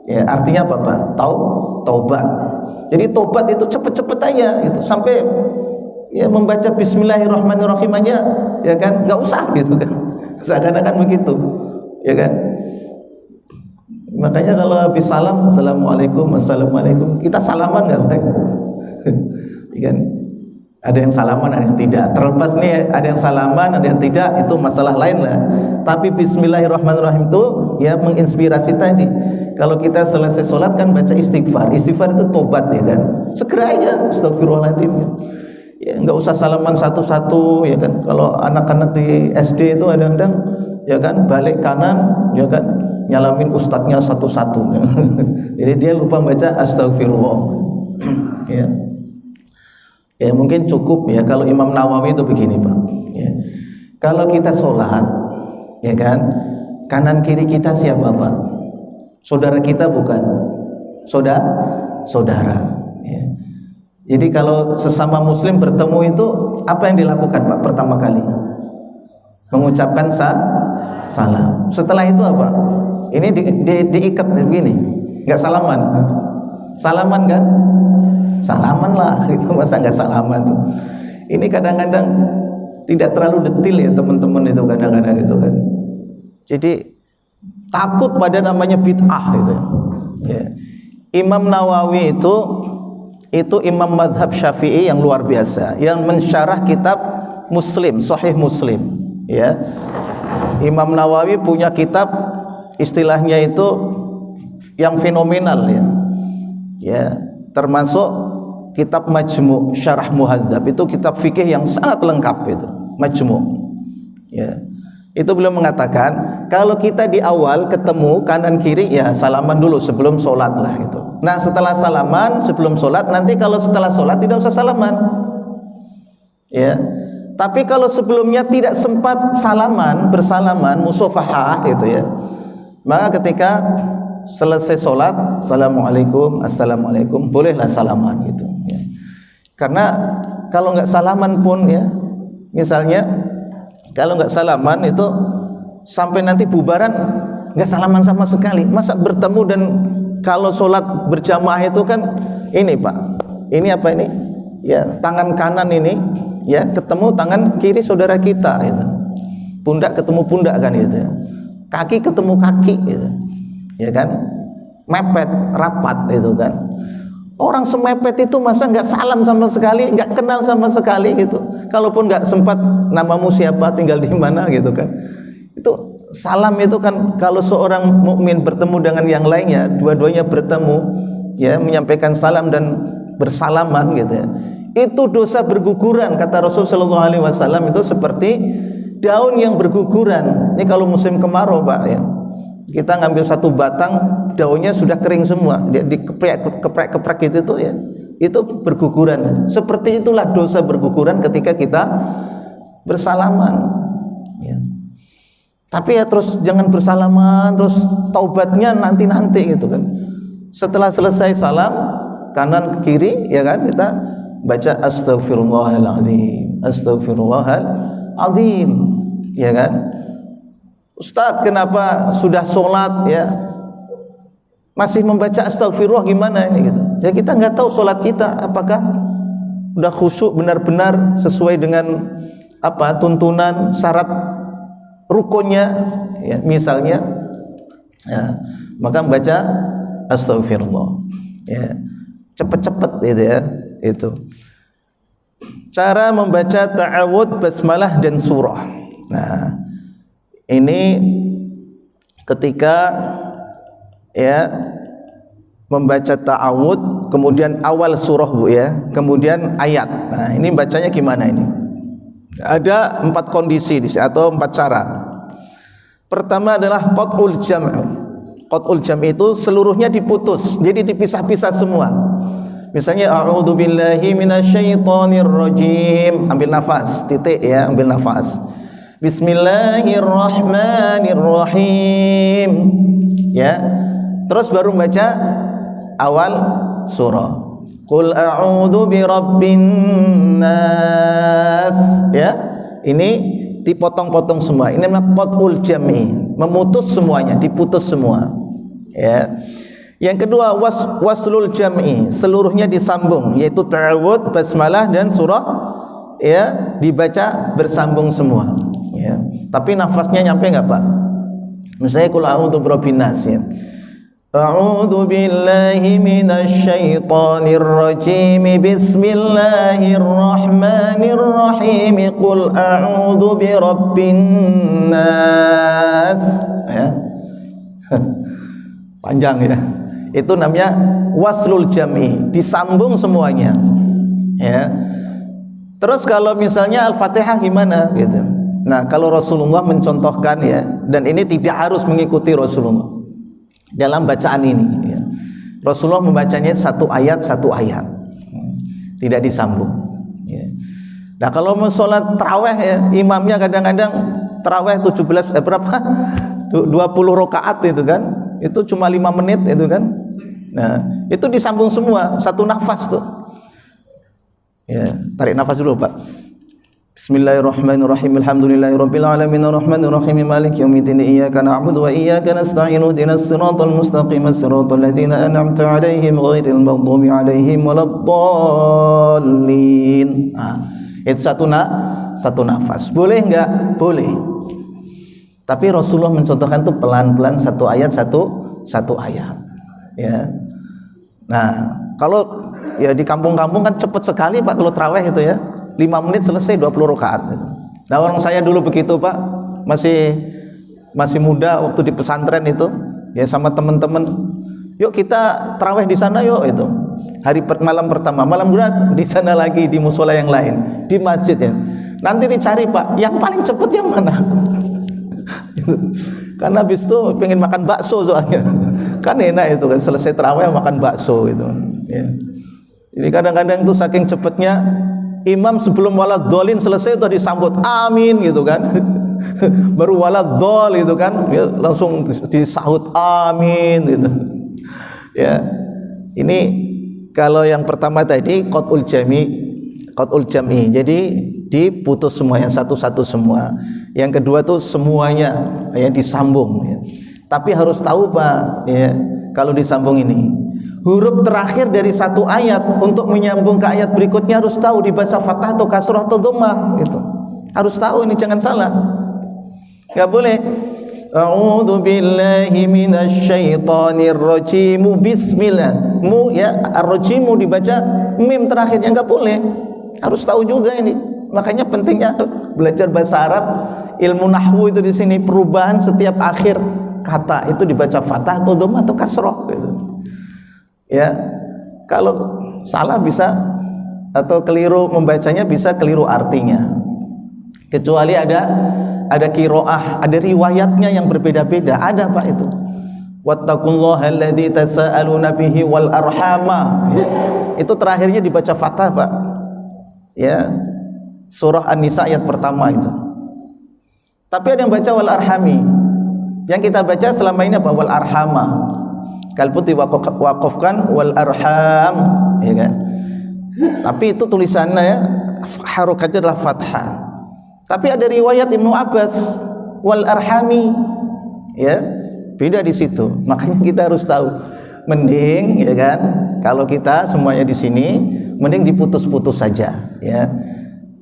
ya, artinya apa, Pak? Taubat. Jadi tobat itu cepet-cepet aja gitu, sampai ya membaca bismillahirrahmanirrahim aja, ya kan, nggak usah gitu kan. Seakan-akan begitu, ya kan. Makanya kalau habis salam, assalamualaikum, assalamualaikum, kita salaman nggak, Pak? Ya kan? Ada yang salaman, ada yang tidak. Terlepas nih, ada yang salaman, ada yang tidak, itu masalah lain lah. Tapi bismillahirrahmanirrahim itu ya menginspirasi tadi. Kalau kita selesai sholat kan baca istighfar. Istighfar itu tobat, ya kan. Segera aja, astagfirullahaladzim. Ya nggak usah salaman satu-satu, ya kan. Kalau anak-anak di SD itu kadang-kadang, ya kan, balik kanan, ya kan, nyalamin ustadznya satu-satu. Jadi dia lupa baca astagfirullah. Ya. Ya mungkin cukup ya kalau Imam Nawawi itu begini Pak. Ya. Kalau kita sholat, ya kan, kanan kiri kita siapa Pak? Saudara kita bukan? Saudara. Ya. Jadi kalau sesama Muslim bertemu itu apa yang dilakukan Pak pertama kali? Mengucapkan salam. Setelah itu apa? Ini diikat begini, nggak salaman. Salaman kan? Salaman lah, itu masa nggak salaman tuh. Ini kadang-kadang tidak terlalu detil ya teman-teman itu kadang-kadang itu kan. Jadi takut pada namanya bid'ah gitu. Ya. Imam Nawawi itu imam mazhab Syafi'i yang luar biasa, yang mensyarah kitab Muslim, Sahih Muslim. Ya, Imam Nawawi punya kitab istilahnya itu yang fenomenal ya. Ya, termasuk kitab Majmu' Syarah Muhadzab, itu kitab fikih yang sangat lengkap itu, Majmu'. Ya. Itu beliau mengatakan kalau kita di awal ketemu kanan kiri ya salaman dulu sebelum sholat lah itu. Nah setelah salaman sebelum sholat, nanti kalau setelah sholat tidak usah salaman. Ya. Tapi kalau sebelumnya tidak sempat bersalaman, musafahah itu ya, maka ketika selesai sholat, assalamualaikum, bolehlah salaman gitu. Ya. Karena kalau nggak salaman pun ya, misalnya kalau nggak salaman itu sampai nanti bubaran nggak salaman sama sekali. Masa bertemu dan kalau sholat berjamaah itu kan ini Pak, ini apa ini? Ya tangan kanan ini ya ketemu tangan kiri saudara kita gitu. Pundak ketemu pundak kan gitu. Kaki ketemu kaki gitu. Ya kan? Mepet, rapat itu kan. Orang semepet itu masa nggak salam sama sekali, nggak kenal sama sekali gitu. Kalaupun nggak sempat namamu siapa, tinggal di mana gitu kan. Itu salam itu kan kalau seorang mukmin bertemu dengan yang lainnya, dua-duanya bertemu ya menyampaikan salam dan bersalaman gitu ya. Itu dosa berguguran, kata Rasulullah SAW itu seperti daun yang berguguran. Ini kalau musim kemarau Pak ya. Kita ngambil satu batang, daunnya sudah kering semua, dia dikeprek gitu tuh ya, itu berguguran. Seperti itulah dosa berguguran ketika kita bersalaman. Ya. Tapi ya terus jangan bersalaman, terus taubatnya nanti gitu kan. Setelah selesai salam kanan ke kiri ya kan, kita baca astagfirullahaladzim, ya kan. Ustadz, kenapa sudah sholat ya masih membaca astagfirullah, gimana ini gitu? Ya kita nggak tahu sholat kita apakah udah khusyuk benar-benar sesuai dengan apa tuntunan syarat rukunnya ya, misalnya ya, maka membaca astagfirullah ya cepet-cepet gitu ya. Itu cara membaca ta'awud, basmalah dan surah. Nah ini ketika ya membaca ta'awud, kemudian awal surah Bu ya, kemudian ayat. Nah, ini bacanya gimana ini? Ada 4 kondisi di sini atau 4 cara. Pertama adalah qat'ul jam'. Qat'ul jam' itu seluruhnya diputus, jadi dipisah-pisah semua. Misalnya a'udzubillahi minasyaitonirrajim, ambil nafas, titik ya, ambil nafas. Bismillahirrahmanirrahim ya, terus baru baca awal surah, qul a'udzu birabbin nas ya. Ini dipotong-potong semua, ini namanya qat'ul jam'i, memutus semuanya, diputus semua ya. Yang kedua waslul jam'i, seluruhnya disambung, yaitu ta'awud, basmalah dan surah ya, dibaca bersambung semua ya. Tapi nafasnya nyampe nggak Pak? Misalnya qul a'udzu birabbin nas ya, a'udzu billahi minasyaitonir rajim, bismillahirrahmanirrahim, qul a'udzu birabbin nas ya. Panjang ya. Itu namanya waslul jam'i, disambung semuanya ya. Terus kalau misalnya Al-Fatihah gimana gitu. Nah, kalau Rasulullah mencontohkan ya, dan ini tidak harus mengikuti Rasulullah dalam bacaan ini ya. Rasulullah membacanya satu ayat, tidak disambung Nah kalau mau sholat taraweh ya, imamnya kadang-kadang taraweh 20 rakaat itu kan, itu cuma 5 menit itu kan. Nah itu disambung semua, satu nafas tuh. Ya, tarik nafas dulu Pak. Bismillahirrahmanirrahim. Alhamdulillahirabbil alamin arrahmanir rahim maliki yaumiddin iyyaka na'budu wa iyyaka nasta'in ihdinas siratal mustaqim siratal ladzina an'amta 'alaihim ghairil maghdubi 'alaihim waladdallin. Itu satu nafas. Boleh enggak? Boleh. Tapi Rasulullah mencontohkan itu pelan-pelan, satu ayat satu ayat. Ya. Nah, kalau ya di kampung-kampung kan cepat sekali Pak kalau tarawih itu ya. 5 menit selesai 20 rakaat gitu. Nah, orang saya dulu begitu Pak, masih muda waktu di pesantren itu, ya sama teman-teman. Yuk kita tarawih di sana yuk itu. Malam pertama, malam kedua di sana lagi di musola yang lain, di masjid ya. Nanti dicari Pak, yang paling cepat yang mana? Karena habis itu pengen makan bakso soalnya. Kan enak itu kan, selesai tarawih makan bakso itu. Ya. Jadi kadang-kadang itu saking cepatnya imam sebelum waladhdallin selesai itu disambut amin gitu kan. Baru waladdall itu kan ya, langsung disahut amin gitu. Ya. Ini kalau yang pertama tadi qat'ul jam'i. Jadi diputus semuanya satu-satu semua. Yang kedua tuh semuanya ya disambung ya. Tapi harus tahu Pak ya, kalau disambung ini huruf terakhir dari satu ayat untuk menyambung ke ayat berikutnya harus tahu dibaca fathah atau kasrah atau dhammah gitu. Harus tahu ini, jangan salah. Enggak boleh a'udzu billahi minasyaitonir rajim bismillah. Mu ya ar-rajim dibaca mim terakhirnya, enggak boleh. Harus tahu juga ini. Makanya pentingnya belajar bahasa Arab, ilmu nahwu itu di sini perubahan setiap akhir kata itu dibaca fathah atau dhammah atau kasrah gitu. Ya, kalau salah bisa atau keliru membacanya bisa keliru artinya. Kecuali ada qiraah, ada riwayatnya yang berbeda-beda, ada Pak itu. Wattaqullaha alladzi tasaaluna bihi wal arhama. Ya. Itu terakhirnya dibaca fathah Pak. Ya. Surah An-Nisa ayat pertama itu. Tapi ada yang baca wal arhami. Yang kita baca selama ini apa? Wal arhama. Kalpun diwakafkan wal arham, ya kan? Tapi itu tulisannya ya, harokatnya adalah fathah. Tapi ada riwayat Ibnu Abbas wal arhami, ya beda di situ. Makanya kita harus tahu. Mending, ya kan? Kalau kita semuanya di sini, mending diputus-putus saja, ya.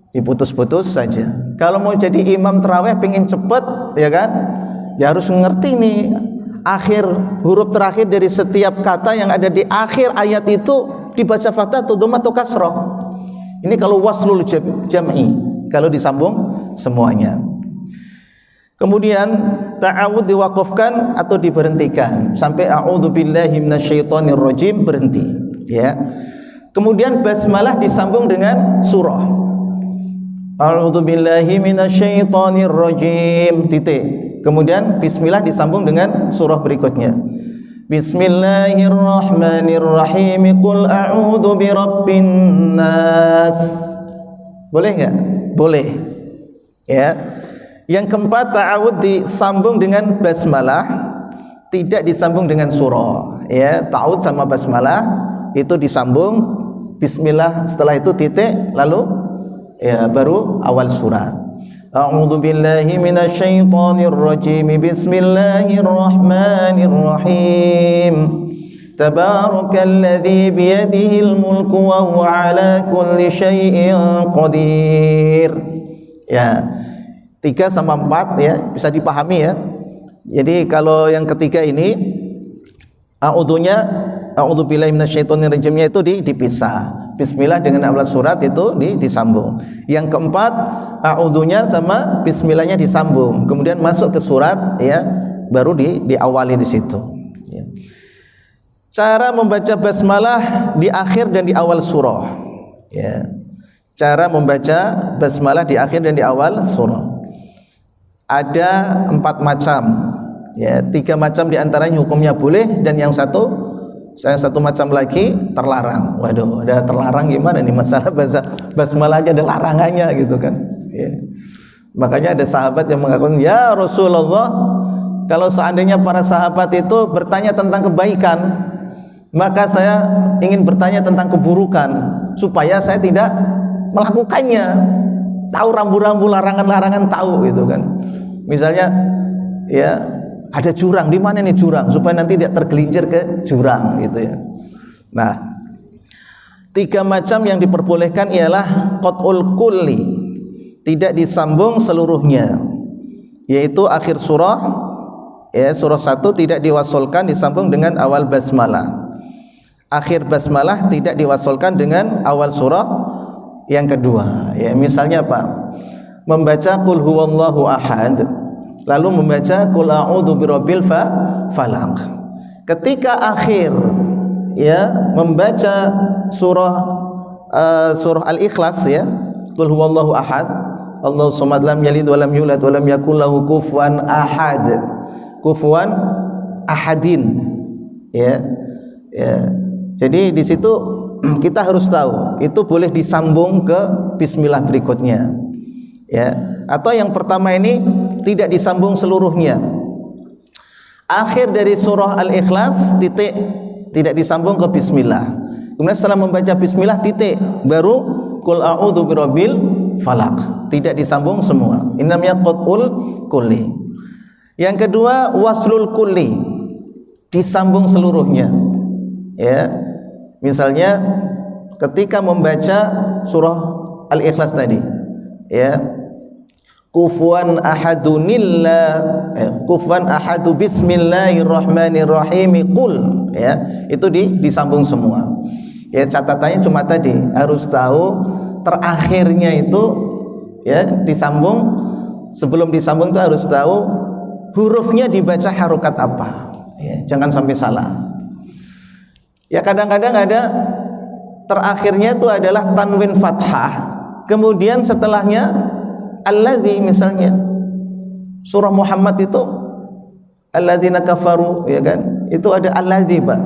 Diputus-putus saja. Kalau mau jadi imam tarawih pengen cepet, ya kan? Ya harus ngerti nih akhir huruf terakhir dari setiap kata yang ada di akhir ayat itu dibaca fathah atau dhammah atau kasrah. Ini kalau waslul jam'i, kalau disambung semuanya. Kemudian ta'awud diwaqafkan atau diberhentikan sampai a'udzu billahi minasyaitonir rajim, berhenti, ya. Kemudian basmalah disambung dengan surah. A'udzu billahi minasyaitonir rajim, titik. Kemudian bismillah disambung dengan surah berikutnya. Bismillahirrahmanirrahim. Qul a'udzu birabbin nas. Boleh enggak? Boleh. Ya. Yang keempat, ta'awud disambung dengan basmalah, tidak disambung dengan surah. Ya, ta'awud sama basmalah itu disambung, bismillah setelah itu titik, lalu ya baru awal surat. A'udzu billahi minasyaitonir rajim. Bismillahirrahmanirrahim. Tabarakalladzi biyadihil mulku wa huwa ala kulli syai'in qadir. Ya. 3 sama 4 ya, bisa dipahami ya. Jadi kalau yang ketiga ini a'udzunya, a'udzu billahi minasyaitonir rajimnya itu dipisah. Bismillah dengan awal surat itu disambung. Yang keempat, a'udzunya sama bismillahnya disambung. Kemudian masuk ke surat ya, baru diawali di situ. Ya. Cara membaca basmalah di akhir dan di awal surah. Ya. Cara membaca basmalah di akhir dan di awal surah. Ada 4 macam. Ya, 3 macam diantaranya hukumnya boleh dan yang satu Saya satu macam lagi terlarang. Waduh, ada terlarang gimana nih, masalah basmalah aja ada larangannya gitu kan. Ya. Makanya ada sahabat yang mengatakan, ya Rasulullah, kalau seandainya para sahabat itu bertanya tentang kebaikan, maka saya ingin bertanya tentang keburukan supaya saya tidak melakukannya. Tahu rambu-rambu larangan-larangan, tahu gitu kan. Misalnya ya ada jurang, di mana nih jurang, supaya nanti tidak tergelincir ke jurang gitu ya. Nah, 3 macam yang diperbolehkan ialah qat'ul kulli, tidak disambung seluruhnya, yaitu akhir surah ya, surah 1 tidak diwasolkan disambung dengan awal basmalah, akhir basmalah tidak diwasolkan dengan awal surah yang kedua ya. Misalnya apa? Membaca qul huwallahu ahad lalu membaca qul a'udzu birabbil falaq. Ketika akhir ya membaca surah Al-Ikhlas ya, qul huwallahu ahad, Allahu samad, lam yalid wa lam yulad wa lam yakul lahu kufuwan ahad. Kufuwan ahadin ya. Ya. Jadi di situ kita harus tahu itu boleh disambung ke bismillah berikutnya. Ya, atau yang pertama ini tidak disambung seluruhnya. Akhir dari surah Al-Ikhlas titik, tidak disambung ke bismillah. Kemudian setelah membaca bismillah titik, baru qul a'udzu birabbil falaq, tidak disambung semua. Ini namanya qat'ul kulli. Yang kedua waslul kulli, disambung seluruhnya. Ya. Misalnya ketika membaca surah Al-Ikhlas tadi, ya, kufuwan ahadu bismillahirrahmanirrahim qul ya, itu disambung semua. Ya, catatannya cuma tadi harus tahu terakhirnya itu ya disambung. Sebelum disambung itu harus tahu hurufnya dibaca harokat apa ya, jangan sampai salah. Ya, kadang-kadang ada terakhirnya itu adalah tanwin fathah, kemudian setelahnya alladzi, misalnya surah Muhammad itu alladzina kafaru ya kan, itu ada alladzi Pak.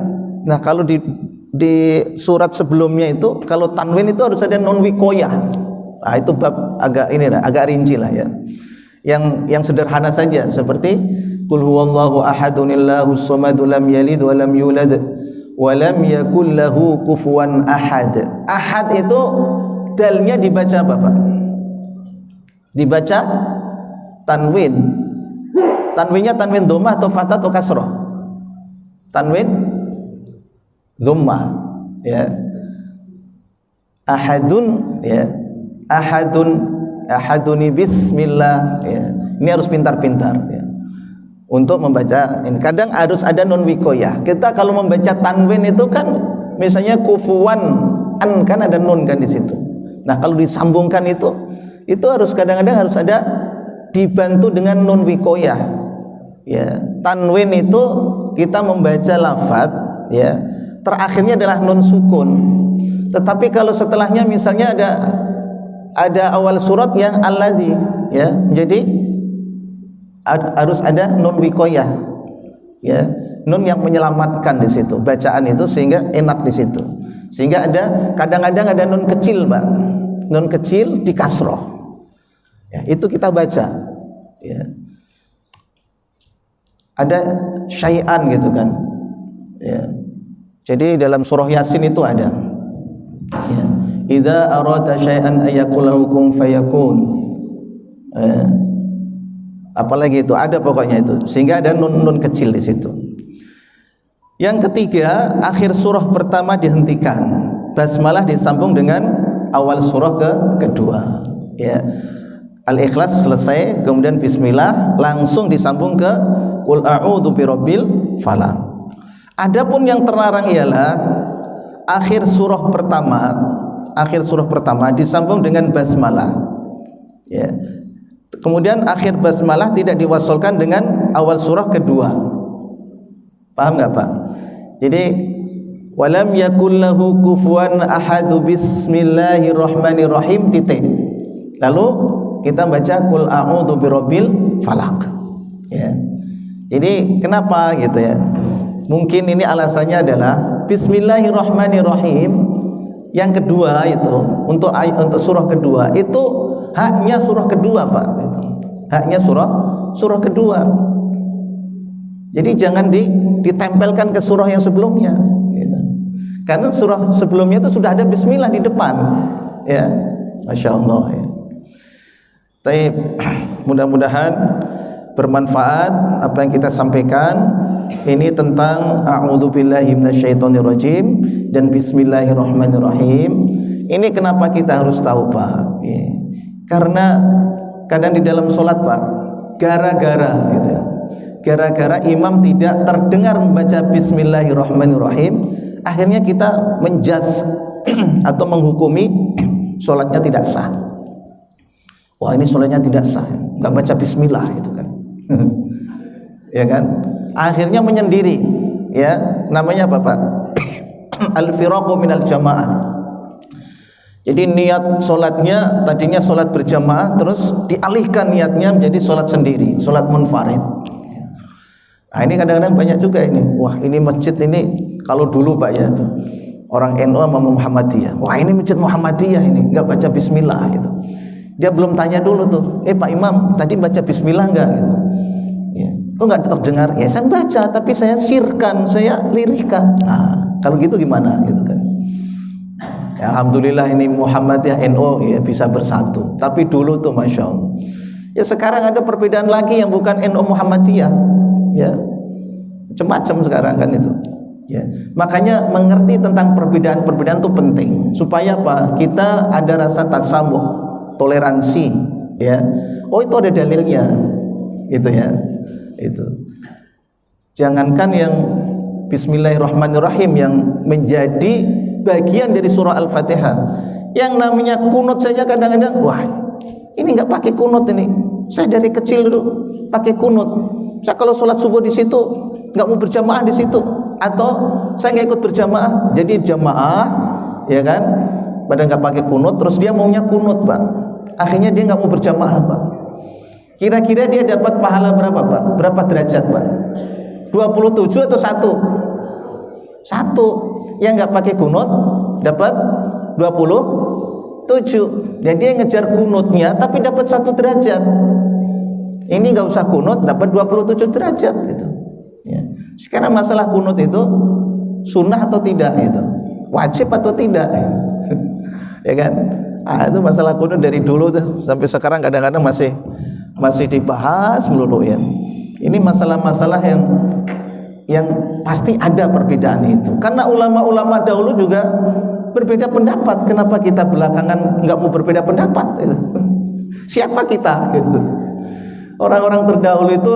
Nah, kalau di surat sebelumnya itu kalau tanwin itu harus ada non wikoyah. Nah, itu bab agak ini lah, agak rinci lah ya. Yang sederhana saja seperti qul huwallahu ahadunillahus samadu lam yalid wa lam yulad wa lam yakul lahu kufuwan ahad. Ahad itu dalnya dibaca apa Pak? Dibaca tanwin. Tanwinnya tanwin dhammah atau fathah atau kasrah? Tanwin dhammah ya. Ahadun ya. Ahaduni bismillah ya. Ini harus pintar-pintar ya, untuk membaca ini. Kadang harus ada non wikoyah. Kita kalau membaca tanwin itu kan misalnya kufuwan an, kan ada nun kan di situ. Nah, kalau disambungkan itu harus kadang-kadang harus ada dibantu dengan nun wikoyah. Ya, tanwin itu kita membaca lafaz ya, terakhirnya adalah nun sukun. Tetapi kalau setelahnya misalnya ada awal surat yang alladzi ya, jadi harus ada nun wikoyah ya, nun yang menyelamatkan di situ bacaan itu sehingga enak di situ. Sehingga ada kadang-kadang ada nun kecil Pak, nun kecil di kasroh ya, itu kita baca ya. Ada syai'an gitu kan ya. Jadi dalam surah Yasin itu ada ya, idza arada syai'an ayaqul lahu fayakun ya. Apalagi itu ada pokoknya itu, sehingga ada nun kecil di situ. Yang ketiga, akhir surah pertama dihentikan, basmalah disambung dengan awal surah kedua ya. Al-Ikhlas selesai, kemudian bismillah langsung disambung ke qul a'udzu birabbil falaq. Adapun yang terlarang ialah akhir surah pertama disambung dengan basmalah ya. Kemudian akhir basmalah tidak diwasolkan dengan awal surah kedua. Paham nggak Pak? Jadi walam yakul lahu kufuwan ahadu bismillahirrahmanirrahim titik. Lalu kita baca qul a'udzu birabbil falaq. Ya. Jadi kenapa gitu ya? Mungkin ini alasannya adalah Bismillahirrahmanirrahim yang kedua itu untuk surah kedua itu haknya surah kedua Pak, itu haknya surah kedua. Jadi jangan ditempelkan ke surah yang sebelumnya gitu. Karena surah sebelumnya itu sudah ada bismillah di depan ya. Masya Allah ya. Tapi mudah-mudahan bermanfaat apa yang kita sampaikan ini tentang a'udzubillahi minasyaitonirrajim dan bismillahirrahmanirrahim. Ini kenapa kita harus tahu Pak ya. Karena kadang di dalam sholat Pak gara-gara gitu, gara-gara imam tidak terdengar membaca bismillahirrahmanirrahim, akhirnya kita menjudge atau menghukumi sholatnya tidak sah. Wah ini sholatnya tidak sah, nggak baca bismillah itu kan. Ya kan, akhirnya menyendiri ya, namanya apa Pak? Al-firaqu minal jamaah. Jadi niat sholatnya tadinya sholat berjamaah, terus dialihkan niatnya menjadi sholat sendiri, sholat munfarid. Nah ini kadang-kadang banyak juga ini. Wah ini masjid ini kalau dulu Pak ya, orang NU sama Muhammadiyah. Wah ini masjid Muhammadiyah ini nggak baca bismillah gitu. Dia belum tanya dulu tuh, Pak Imam tadi baca bismillah nggak gitu. Ya. Kok nggak terdengar? Ya saya baca, tapi saya sirkan, saya lirihkan. Nah kalau gitu gimana gitu kan? Ya, alhamdulillah ini Muhammadiyah NU ya bisa bersatu. Tapi dulu tuh masya Allah. Ya sekarang ada perbedaan lagi yang bukan NU Muhammadiyah. Ya macam-macam sekarang kan itu. Ya makanya mengerti tentang perbedaan-perbedaan itu penting supaya apa? Kita ada rasa tasamuh, toleransi. Ya, oh itu ada dalilnya, gitu ya. Itu. Jangankan yang Bismillahirrahmanirrahim yang menjadi bagian dari surah Al-Fatihah, yang namanya kunut saja kadang-kadang, wah ini nggak pakai kunut ini. Saya dari kecil dulu pakai kunut. Saya kalau sholat subuh di situ nggak mau berjamaah di situ, atau saya nggak ikut berjamaah. Jadi jamaah, ya kan, pada nggak pakai kunut, terus dia maunya kunut Pak. Akhirnya dia nggak mau berjamaah Pak. Kira-kira dia dapat pahala berapa Pak? Berapa derajat Pak? 27 atau 1? 1. Yang nggak pakai kunut dapat 27. Dan dia ngejar kunutnya tapi dapat 1 derajat. Ini nggak usah kunut dapat 27 derajat gitu. Ya. Sekarang masalah kunut itu sunnah atau tidak itu, wajib atau tidak, ya kan? Itu masalah kunut dari dulu tuh sampai sekarang kadang-kadang masih dibahas melulu ya. Ini masalah-masalah yang pasti ada perbedaan itu. Karena ulama-ulama dahulu juga berbeda pendapat. Kenapa kita belakangan nggak mau berbeda pendapat? Siapa kita? Gitu. Orang-orang terdahulu itu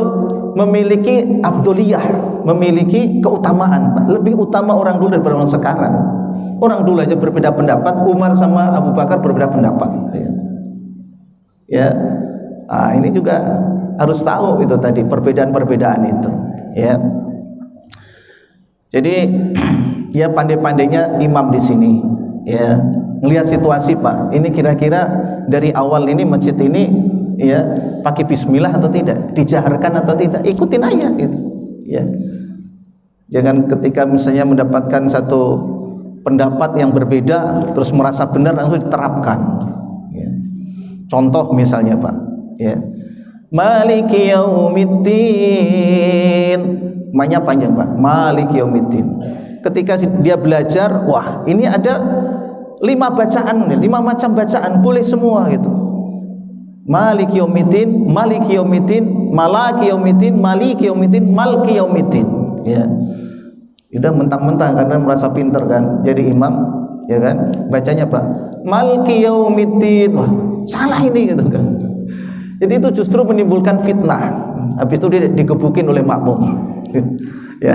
memiliki afdoliyah, memiliki keutamaan. Lebih utama orang dulu daripada orang sekarang. Orang dulu aja berbeda pendapat. Umar sama Abu Bakar berbeda pendapat. Ya, ini juga harus tahu itu tadi perbedaan-perbedaan itu. Ya. Jadi ya pandai-pandainya imam di sini ya melihat situasi Pak. Ini kira-kira dari awal ini masjid ini ya pakai bismillah atau tidak, dijaharkan atau tidak, ikutin aja gitu. Ya. Jangan ketika misalnya mendapatkan satu pendapat yang berbeda terus merasa benar langsung diterapkan. Ya. Contoh misalnya Pak, ya. Maliki yaumiddin, namanya panjang Pak, Maliki yaumiddin. Ketika dia belajar, wah ini ada 5 bacaan, 5 macam bacaan, boleh semua gitu. Maliki yaumiddin, Maliki yaumiddin, Malaki yaumiddin, Maliki yaumiddin, Malki yaumiddin. Ya, udah mentang-mentang karena merasa pinter kan, jadi imam, ya kan, bacanya Pak, Malki yaumiddin, wah salah ini gitu kan. Jadi itu justru menimbulkan fitnah. Habis itu dia digebukin oleh makmum. Ya.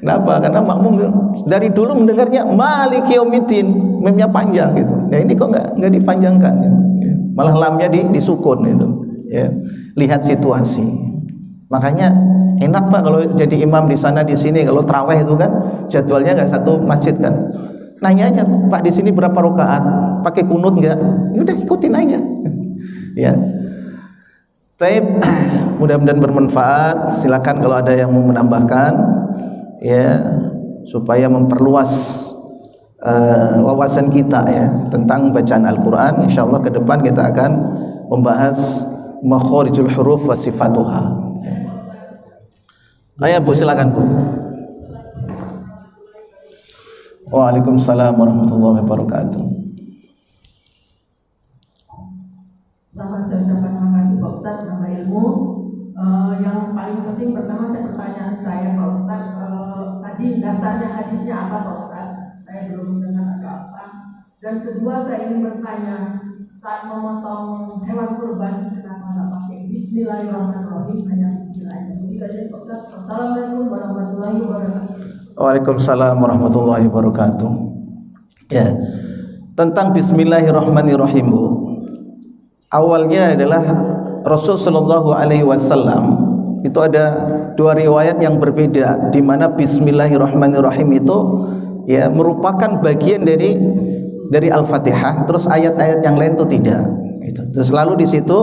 Kenapa? Karena makmum dari dulu mendengarnya Maliki yaumiddin, memnya panjang gitu. Ya ini kok enggak dipanjangkan ya. Malah lamnya disukun itu. Ya. Lihat situasi. Makanya enak Pak kalau jadi imam di sana di sini, kalau tarawih itu kan jadwalnya enggak satu masjid kan. Nanya aja, Pak di sini berapa rakaat? Pakai kunut enggak? Ya udah ikutin aja. Ya. Baik, mudah-mudahan bermanfaat. Silakan kalau ada yang mau menambahkan. Ya, supaya memperluas wawasan kita ya tentang bacaan Al-Quran. Insyaallah ke depan kita akan membahas makharijul huruf wa sifatuha. Ayo Bu, silakan Bu. Waalaikumsalam warahmatullahi wabarakatuh. Selamat saya ucapkan terima kasih Pak Ustaz, nambah ilmu. Yang paling penting pertama pertanyaan saya Pak Ustaz, tadi dasarnya hadisnya apa Pak Ustaz? Saya belum mendengar apa. Dan kedua saya ingin bertanya, saat memotong hewan kurban kenapa nggak pakai Bismillahirrahmanirrahim, hanya Bismillah? Begitu aja Pak Ustaz. Assalamualaikum warahmatullahi wabarakatuh. Waalaikumsalam warahmatullahi wabarakatuh. Ya, tentang Bismillahirrahmanirrahim Bu. Awalnya adalah Rasul Shallallahu Alaihi Wasallam itu ada dua riwayat yang berbeda, di mana Bismillahirrahmanirrahim itu ya merupakan bagian dari Al-Fatihah, terus ayat-ayat yang lain itu tidak. Gitu. Terus lalu di situ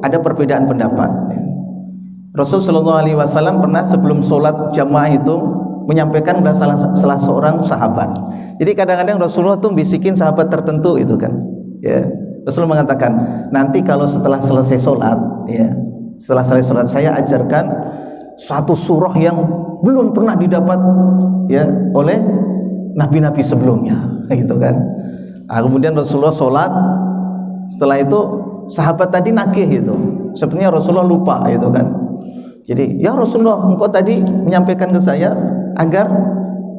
ada perbedaan pendapat. Rasul Shallallahu Alaihi Wasallam pernah sebelum sholat jamaah itu menyampaikan kepada salah seorang sahabat. Jadi kadang-kadang Rasulullah tuh bisikin sahabat tertentu itu kan. Ya. Rasulullah mengatakan, nanti kalau setelah selesai sholat, ya, setelah selesai sholat saya ajarkan satu surah yang belum pernah didapat ya oleh nabi-nabi sebelumnya, gitu kan. Nah, kemudian Rasulullah sholat, setelah itu sahabat tadi nagih gitu. Sebenarnya Rasulullah lupa gitu kan. Jadi, ya Rasulullah, engkau tadi menyampaikan ke saya agar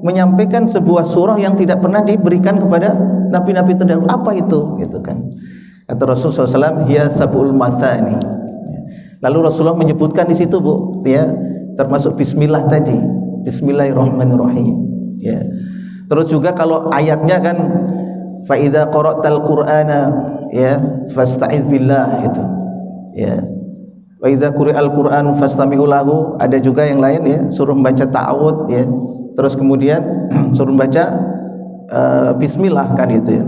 menyampaikan sebuah surah yang tidak pernah diberikan kepada nabi-nabi terdahulu. Apa itu? Gitu kan. Kata Rasulullah SAW, hiya sab'ul mathani. Lalu Rasulullah menyebutkan di situ Bu, ya, termasuk Bismillah tadi, Bismillahirrahmanirrahim. Ya. Terus juga kalau ayatnya kan, fa idza qara'tal Qur'ana, ya, fasta'idz billah itu. Ya. Wa idza quri'al Qur'an fastami'u lahu. Ada juga yang lain ya, suruh membaca ta'awudz ya. Terus kemudian suruh membaca bismillah kan gitu ya.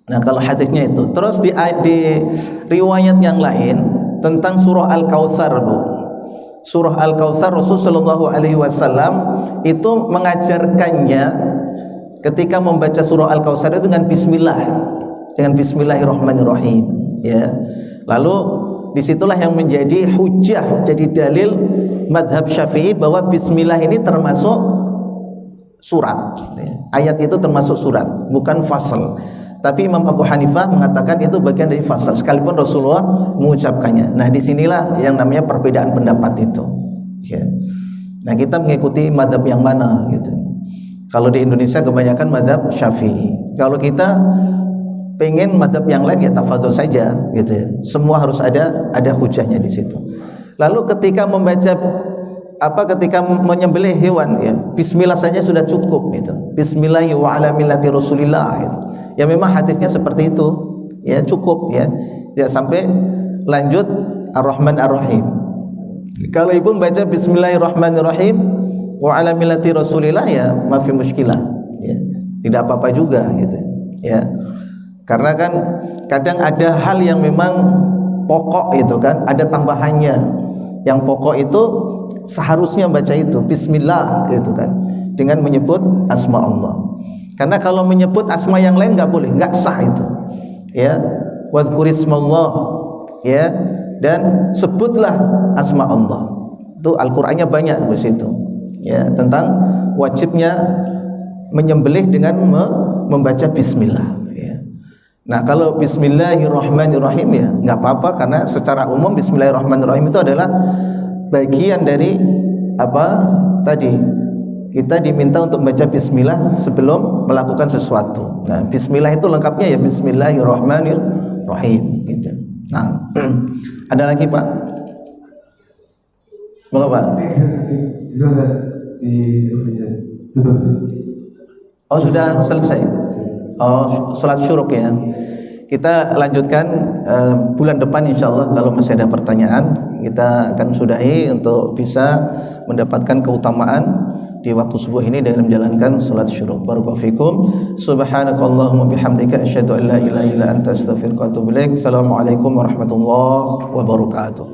Nah, kalau hadisnya itu. Terus di riwayat yang lain tentang surah Al-Kautsar Bu. Surah Al-Kautsar Rasul sallallahu alaihi wasallam itu mengajarkannya ketika membaca surah Al-Kautsar itu dengan bismillah, dengan Bismillahirrahmanirrahim ya. Lalu disitulah yang menjadi hujjah, jadi dalil madhab Syafi'i bahwa bismillah ini termasuk surat. Ayat itu termasuk surat, bukan fasal. Tapi Imam Abu Hanifah mengatakan itu bagian dari fasal, sekalipun Rasulullah mengucapkannya. Nah, disinilah yang namanya perbedaan pendapat itu. Ya. Nah, kita mengikuti madhab yang mana gitu. Kalau di Indonesia kebanyakan madhab Syafi'i. Kalau kita pengen madhab yang lain ya tafadhol saja gitu ya. Semua harus ada hujahnya di situ. Lalu ketika membaca ketika menyembelih hewan ya, bismillah saja sudah cukup gitu. Bismillahi wa ala millati Rasulillah gitu. Ya memang hadisnya seperti itu. Ya cukup ya. Ya sampai lanjut Ar-Rahman Ar-Rahim. Kalau ibu membaca Bismillahirrahmanirrahim wa ala millati Rasulillah ya mafi muskilah ya. Tidak apa-apa juga gitu ya. Karena kan kadang ada hal yang memang pokok itu kan, ada tambahannya. Yang pokok itu seharusnya baca itu bismillah gitu kan, dengan menyebut asma Allah. Karena kalau menyebut asma yang lain nggak boleh, nggak sah itu. Ya, wadhkurismallah ya, dan sebutlah asma Allah. Itu Al-Qur'annya banyak di situ. Ya, tentang wajibnya menyembelih dengan membaca bismillah ya. Nah, kalau Bismillahirrahmanirrahim ya nggak apa-apa, karena secara umum Bismillahirrahmanirrahim itu adalah bagian dari apa tadi, kita diminta untuk membaca bismillah sebelum melakukan sesuatu. Nah, bismillah itu lengkapnya ya Bismillahirrahmanirrahim gitu. Nah, ada lagi Pak? Mau Pak? Oh sudah selesai. Oh, sholat syuruk ya. Kita lanjutkan bulan depan insyaallah. Kalau masih ada pertanyaan, kita akan sudahi untuk bisa mendapatkan keutamaan di waktu subuh ini dengan menjalankan sholat syuruk. Barakallahu fikum. Subhanakallahumma bihamdika asyhadu an la ilaha illa anta astaghfiruka wa atubu ilaik. Assalamualaikum warahmatullahi wabarakatuh.